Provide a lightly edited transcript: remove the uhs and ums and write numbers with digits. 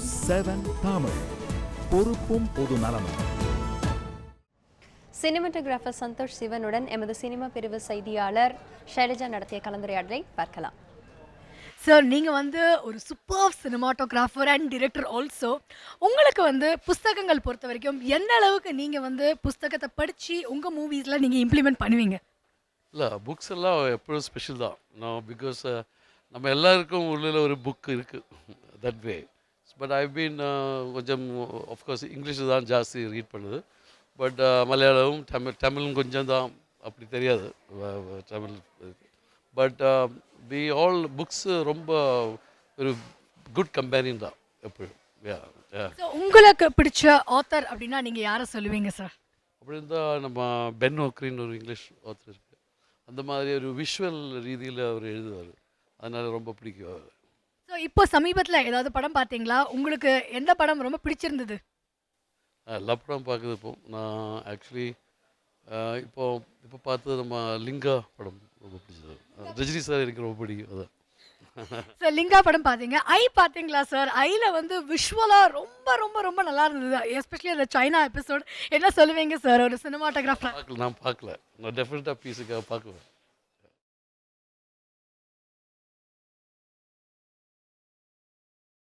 News 7 Tamil, பொறுப்பும் பொது நலமும். சினிமாட்டோகிராஃபர் சந்தோஷ் சிவனுடன் எமது சினிமா பிரிவு செய்தியாளர் ஷைலஜா நடத்திய கலந்துரையாடலை பார்க்கலாம். சார், நீங்கள் ஒரு super cinematographer and director also. உங்களுக்கு புஸ்தகங்கள் பொறுத்த வரைக்கும் எந்த அளவுக்கு நீங்கள் புஸ்தகத்தை படித்து உங்கள் மூவிஸில் நீங்கள் இம்ப்ளிமெண்ட் பண்ணுவீங்க? இல்லை, புக்ஸ் எல்லாம் எப்போதும் ஸ்பெஷல் தான். பிகாஸ் நம்ம எல்லாருக்கும் உள்ள ஒரு புக் இருக்குது that way. But I been கொஞ்சம் ஆஃப்கோர்ஸ் இங்கிலீஷில் தான் ஜாஸ்தி ரீட் பண்ணுது. பட் மலையாளம் தமிழும் கொஞ்சம் தான் அப்படி தெரியாது Tamil. But we all books ரொம்ப ஒரு குட் கம்பேனியன் தான் எப்போயும். உங்களுக்கு பிடிச்ச ஆத்தர் அப்படின்னா நீங்கள் யாரை சொல்லுவீங்க சார்? அப்படி இருந்தால் நம்ம பென் ஓக்ரின்னு ஒரு இங்கிலீஷ் ஆத்தர் இருக்குது. அந்த மாதிரி ஒரு விஷுவல் ரீதியில் அவர் எழுதுவார், அதனால் ரொம்ப பிடிக்கும் அவர். ஸோ இப்போ சமீபத்தில் ஏதாவது படம் பார்த்தீங்களா? உங்களுக்கு எந்த படம் ரொம்ப பிடிச்சிருந்தது? எல்லா படம் பார்க்குது. இப்போ நான் ஆக்சுவலி இப்போ பார்த்தது நம்ம லிங்கா படம் ரொம்ப பிடிச்சது. ரஜினி சார் எனக்கு ரொம்ப பிடிக்கும். அதான் சார், லிங்கா படம் பார்த்தீங்க. ஐ பார்த்தீங்களா சார்? ஐயில் விஷுவலாக ரொம்ப ரொம்ப ரொம்ப நல்லா இருந்தது, எஸ்பெஷலி அந்த சைனா எபிசோட். என்ன சொல்லுவீங்க சார் ஒரு சினிமாட்டோகிராஃபர்? நான் பார்க்கல. நான் டெஃபினட்டாக பீஸுக்காக பார்க்குவேன்.